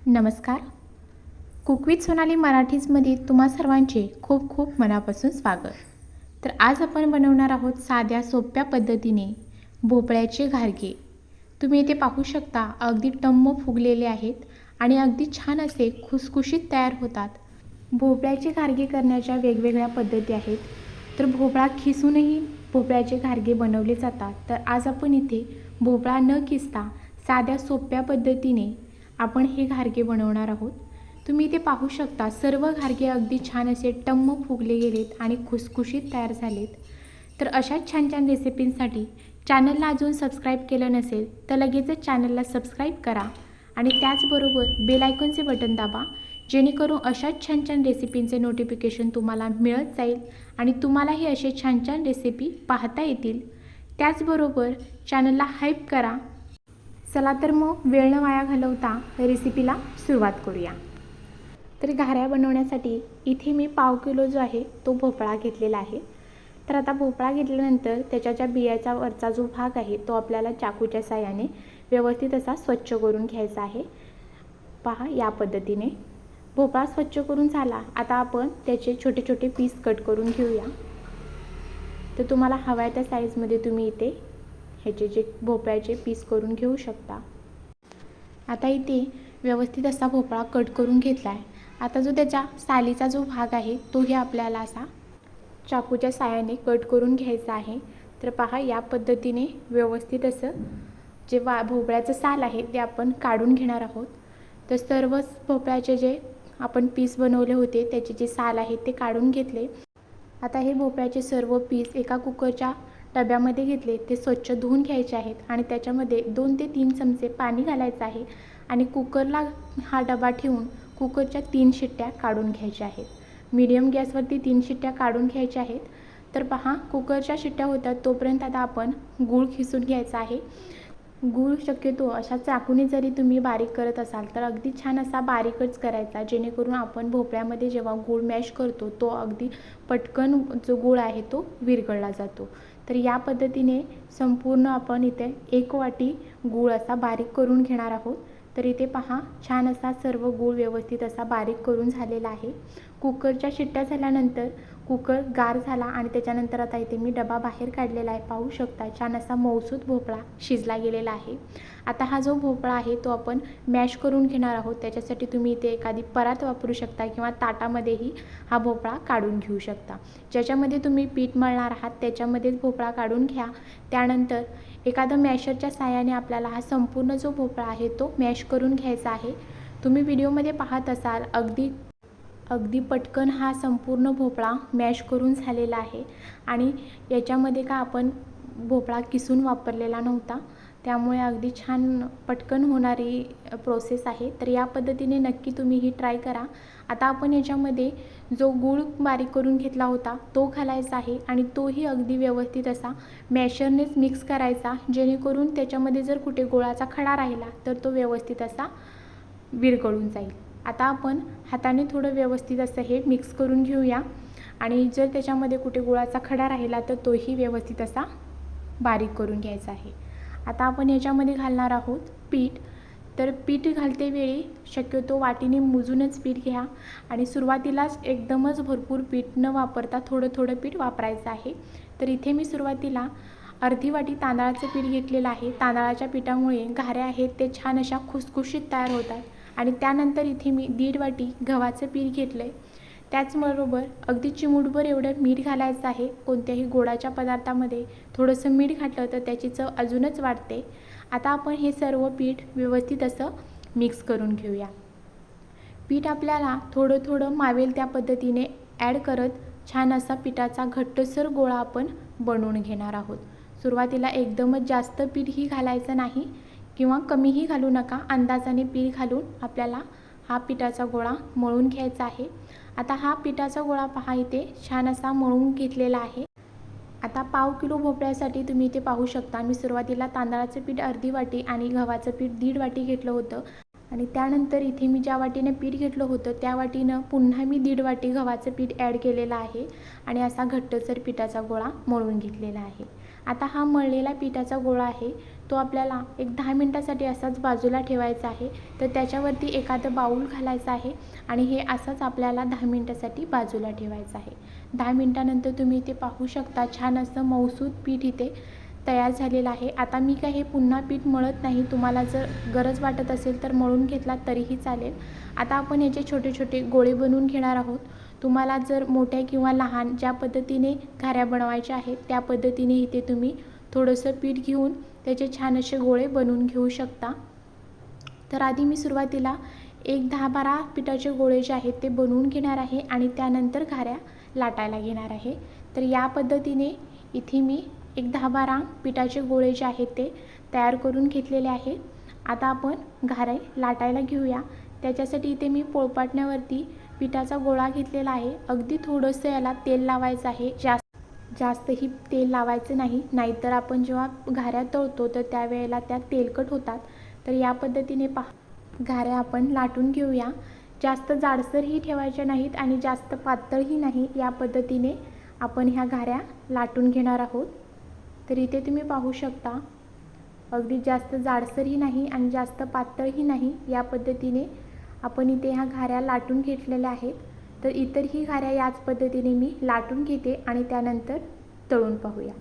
नमस्कार. Cook with Sonali मराठीजमध्ये तुम्हा सर्वांचे खूप खूप मनापासून स्वागत. तर आज आपण बनवणार आहोत साध्या सोप्या पद्धतीने भोपळ्याचे घारगे. तुम्ही इथे पाहू शकता अगदी टम्म फुगलेले आहेत आणि अगदी छान असे खुसखुशीत तयार होतात. भोपळ्याचे घारगे करण्याच्या वेगवेगळ्या पद्धती आहेत. तर भोपळा खिसूनही भोपळ्याचे घारगे बनवले जातात. तर आज आपण इथे भोपळा न किसता साध्या सोप्या पद्धतीने आपण हे घारगे बनवणार आहोत. तुम्ही इथे पाहू शकता सर्व घारगे अगदी छान असे टम्म फुगले गेलेत आणि खुसखुशीत तयार झालेत. तर अशाच छान छान रेसिपींसाठी चॅनलला अजून सबस्क्राईब केलं नसेल तर लगेचच चॅनलला सबस्क्राईब करा आणि त्याचबरोबर बेल आयकॉनचे बटन दाबा, जेणेकरून अशाच छान छान रेसिपींचे नोटिफिकेशन तुम्हाला मिळत जाईल आणि तुम्हालाही असे छान छान रेसिपी पाहता येतील. त्याचबरोबर चॅनलला हाईप करा. चला तर मग वेळ न वाया घालवता रेसिपीला सुरुवात करूया. तर घाऱ्या बनवण्यासाठी इथे मी 1/2 किलो जो आहे तो भोपळा घेतलेला आहे. तर आता भोपळा घेतल्यानंतर त्याच्या ज्या बियाचा वरचा जो भाग आहे तो आपल्याला चाकूच्या साहाय्याने व्यवस्थित असा स्वच्छ करून घ्यायचा आहे. पहा, या पद्धतीने भोपळा स्वच्छ करून झाला. आता आपण त्याचे छोटे छोटे पीस कट करून घेऊया. तर तुम्हाला हव्या त्या साईजमध्ये तुम्ही इथे ह्याचे जे भोपळ्याचे पीस करून घेऊ शकता. आता इथे व्यवस्थित असा भोपळा कट करून घेतला आहे. आता जो त्याच्या सालीचा जो भाग आहे तोही आपल्याला असा चाकूच्या साहाय्याने कट करून घ्यायचा आहे. तर पहा, या पद्धतीने व्यवस्थित असं जे भोपळ्याचं साल आहे ते आपण काढून घेणार आहोत. तर सर्वच भोपळ्याचे जे आपण पीस बनवले होते त्याचे जे साल आहे ते काढून घेतले. आता हे भोपळ्याचे सर्व पीस एका कुकरच्या डब्यामध्ये घेतले. ते स्वच्छ धुवून घ्यायचे आहेत आणि त्याच्यामध्ये 2 ते 3 चमचे पाणी घालायचं आहे आणि कुकरला हा डबा ठेवून कुकरच्या 3 शिट्ट्या काढून घ्यायच्या आहेत. मीडियम गॅसवरती 3 शिट्ट्या काढून घ्यायच्या आहेत. तर पहा, कुकरच्या शिट्ट्या होतात तोपर्यंत आता आपण गूळ खिसून घ्यायचा आहे. गूळ शक्यतो अशा चाकूने जरी तुम्ही बारीक करत असाल तर अगदी छान असा बारीकच करायचा, जेणेकरून आपण भोपळ्यामध्ये जेव्हा गूळ मॅश करतो तो अगदी पटकन जो गूळ आहे तो विरघळला जातो. तर या पद्धतीने संपूर्ण आपण इथे 1 वाटी गूळ असा बारीक करून घेणार आहोत. तर इथे पहा, छान असा सर्व गूळ व्यवस्थित असा बारीक करून झालेला आहे. कुकरच्या शिट्ट्या झाल्यानंतर कुकर गार झाला आणि त्याच्यानंतर आता इथे मी डबा बाहेर काढलेला आहे. पाहू शकता छान असा मऊसूत भोपळा शिजला गेलेला आहे. आता हा जो भोपळा आहे तो आपण मॅश करून घेणार आहोत. त्याच्यासाठी तुम्ही इथे एखादी परात वापरू शकता किंवा ताटामध्येही हा भोपळा काढून घेऊ शकता. ज्याच्यामध्ये तुम्ही पीठ मळणार आहात त्याच्यामध्येच भोपळा काढून घ्या. त्यानंतर एखादं मॅशरच्या साहाय्याने आपल्याला हा संपूर्ण जो भोपळा आहे तो मॅश करून घ्यायचा आहे. तुम्ही व्हिडिओमध्ये पाहत असाल अगदी पटकन हा संपूर्ण भोपळा मॅश करून झालेला आहे आणि याच्यामध्ये का आपण भोपळा किसून वापरलेला नव्हता, त्यामुळे अगदी छान पटकन होणारी प्रोसेस आहे. तर या पद्धतीने नक्की तुम्ही ही ट्राय करा. आता आपण याच्यामध्ये जो गूळ बारीक करून घेतला होता तो घालायचा आहे आणि तोही अगदी व्यवस्थित असा मॅशरनेच मिक्स करायचा, जेणेकरून त्याच्यामध्ये जर कुठे गुळाचा खडा राहिला तर तो व्यवस्थित असा विरघळून जाईल. आता आपण हाताने थोडं व्यवस्थित असं हे मिक्स करून घेऊया आणि जर त्याच्यामध्ये कुठे गुळाचा खडा राहिला तर तोही व्यवस्थित असा बारीक करून घ्यायचा आहे. आता आपण याच्यामध्ये घालणार आहोत पीठ. तर पीठ घालतेवेळी शक्यतो वाटीने मोजूनच पीठ घ्या आणि सुरुवातीलाच एकदमच भरपूर पीठ न वापरता थोडं थोडं पीठ वापरायचं आहे. तर इथे मी सुरुवातीला अर्धी वाटी तांदळाचं पीठ घेतलेलं आहे. तांदळाच्या पिठामुळे घाऱ्या आहेत ते छान अशा खुसखुशीत तयार होतात. आणि त्यानंतर इथे मी 1.5 वाटी गव्हाचं पीठ घेतलं आहे. त्याचबरोबर अगदी चिमूटभर एवढं मीठ घालायचं आहे. कोणत्याही गोडाच्या पदार्थामध्ये थोडंसं मीठ घातलं तर त्याची चव अजूनच वाढते. आता आपण हे सर्व पीठ व्यवस्थित असं मिक्स करून घेऊया. पीठ आपल्याला थोडं थोडं मावेल त्या पद्धतीने ॲड करत छान असा पिठाचा घट्टसर गोळा आपण बनवून घेणार आहोत. सुरुवातीला एकदमच जास्त पीठही घालायचं नाही किंवा कमीही घालू नका. अंदाजाने पीठ घालून आपल्याला हा पिठाचा गोळा मळून घ्यायचा आहे. आता हा पिठाचा गोळा पहा इथे छान असा मळून घेतलेला आहे. आता 1/2 किलो भोपळ्यासाठी तुम्ही इथे पाहू शकता मी सुरुवातीला तांदळाचं पीठ अर्धी वाटी आणि गव्हाचं पीठ 1.5 वाटी घेतलं होतं आणि त्यानंतर इथे मी ज्या वाटीने पीठ घेतलं होतं त्या वाटीनं पुन्हा मी 1.5 वाटी गव्हाचं पीठ ॲड केलेलं आहे आणि असा घट्टसर पिठाचा गोळा मळून घेतलेला आहे. आता हा मळलेला पिठाचा गोळा आहे तो आपल्याला एक 10 मिनटासाठी असाच बाजूला ठेवायचा आहे. तर त्याच्यावरती एखादं बाऊल घालायचं आहे आणि हे असंच आपल्याला 10 मिनटासाठी बाजूला ठेवायचं आहे. 10 मिनटानंतर तुम्ही इथे पाहू शकता छान असं मऊसूत पीठ इथे तयार झालेलं आहे. आता मी काय हे पुन्हा पीठ मळत नाही, तुम्हाला जर गरज वाटत असेल तर मळून घेतला तरीही चालेल. आता आपण याचे छोटे छोटे गोळे बनवून घेणार आहोत. तुम्हाला जर मोठ्या किंवा लहान ज्या पद्धतीने घाऱ्या बनवायच्या आहेत त्या पद्धतीने इथे तुम्ही थोडंसं पीठ घेऊन त्याचे छान असे गोळे बनवून घेऊ शकता. तर आधी मी सुरुवातीला एक 10-12 पिठाचे गोळे जे आहेत ते बनवून घेणार आहे आणि त्यानंतर घाऱ्या लाटायला घेणार आहे. तर या पद्धतीने इथे मी एक 10-12 पिठाचे गोळे जे आहेत ते तयार करून घेतलेले आहे. आता आपण घारे लाटायला घेऊया. त्याच्यासाठी इथे मी पोळपाटण्यावरती पिठाचा गोळा घेतलेला आहे. अगदी थोडंसं याला तेल लावायचं आहे, जास्तही तेल लावायचं नाही, नाहीतर आपण जेव्हा घाऱ्या तळतो तर त्यावेळेला त्या तेलकट होतात. तर या पद्धतीने घाऱ्या आपण लाटून घेऊया. जास्त जाडसरही ठेवायच्या नाहीत आणि जास्त पातळही नाही, या पद्धतीने आपण ह्या घाऱ्या लाटून घेणार आहोत. तर इथे तुम्ही पाहू शकता अगदी जास्त जाडसरही नाही आणि जास्त पातळही नाही, या पद्धतीने आपण इथे ह्या घाऱ्या लाटून घेतलेल्या आहेत. तर इतरही घाऱ्या याच पद्धतीने मी लाटून घेते आणि त्यानंतर तळून पाहूया.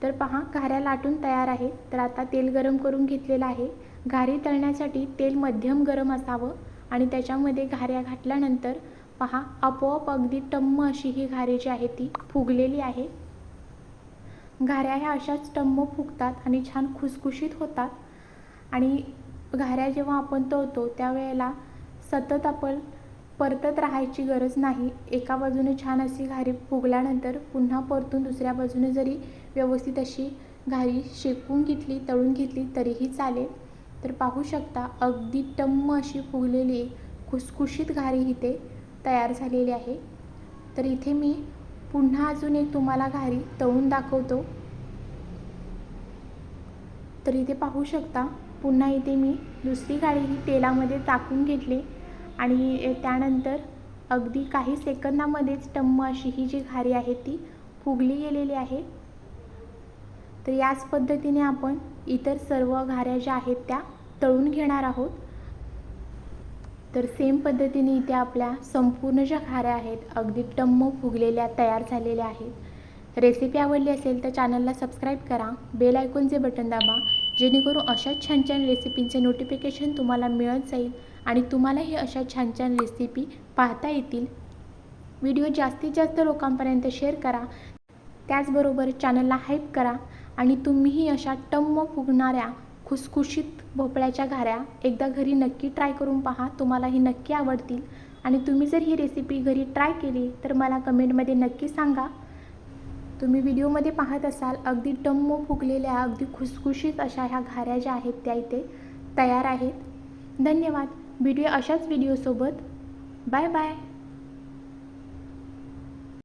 तर पहा घाऱ्या लाटून तयार आहेत. तर आता तेल गरम करून घेतलेलं आहे. घारी तळण्यासाठी तेल मध्यम गरम असावं आणि त्याच्यामध्ये घाऱ्या घातल्यानंतर पहा आपोआप अगदी टम्म अशी ही घारी जी आहे ती फुगलेली आहे. घाऱ्या ह्या अशाच टम्म फुगतात आणि छान खुसखुशीत होतात. आणि घाऱ्या जेव्हा आपण तळतो त्यावेळेला सतत आपण परतत राहायची गरज नाही. एका बाजूने छान अशी घारी फुगल्यानंतर पुन्हा परतून दुसऱ्या बाजूने जरी व्यवस्थित अशी घारी शेकून घेतली, तळून घेतली तरीही चालेल. तर पाहू शकता अगदी टम्म अशी फुगलेली खुसखुशीत घारी इथे तयार झालेली आहे. तर इथे मी पुन्हा अजून एक तुम्हाला घारी तळून दाखवतो. तर इथे पाहू शकता पुन्हा इथे मी दुसरी घारी ही तेलामध्ये टाकून घेतली आणि त्यानंतर अगदी काही सेकंदामध्येच टम्म अशी ही जी घारी आहे ती फुगली गेलेली आहे. तर याच पद्धतीने आपण इतर सर्व घाऱ्या ज्या आहेत त्या तळून घेणार आहोत. तर सेम पद्धतीने इथे आपल्या संपूर्ण ज्या घाऱ्या आहेत अगदी टम्म फुगलेल्या तयार झालेल्या आहेत. रेसिपी आवडली असेल तर चॅनलला सबस्क्राईब करा, बेल आयकॉनचे बटन दाबा, जेणेकरून अशा छान छान रेसिपींचे नोटिफिकेशन तुम्हाला मिळत जाईल आणि तुम्हालाही अशा छान छान रेसिपी पाहता येतील. व्हिडिओ जास्तीत जास्त लोकांपर्यंत शेअर करा. त्याचबरोबर चॅनलला हाईप करा आणि तुम्हीही अशा टम्म फुगणाऱ्या खुसखुशीत भोपळ्याच्या घाऱ्या एकदा घरी नक्की ट्राय करून पहा. तुम्हालाही नक्की आवडतील आणि तुम्ही जर ही रेसिपी घरी ट्राय केली तर मला कमेंटमध्ये नक्की सांगा. तुम्ही व्हिडिओमध्ये पाहत असाल अगदी टम्म फुगलेल्या अगदी खुसखुशीत अशा ह्या घाऱ्या ज्या आहेत त्या इथे तयार आहेत. धन्यवाद. भेटूया अशाच व्हिडिओसोबत. Bye bye.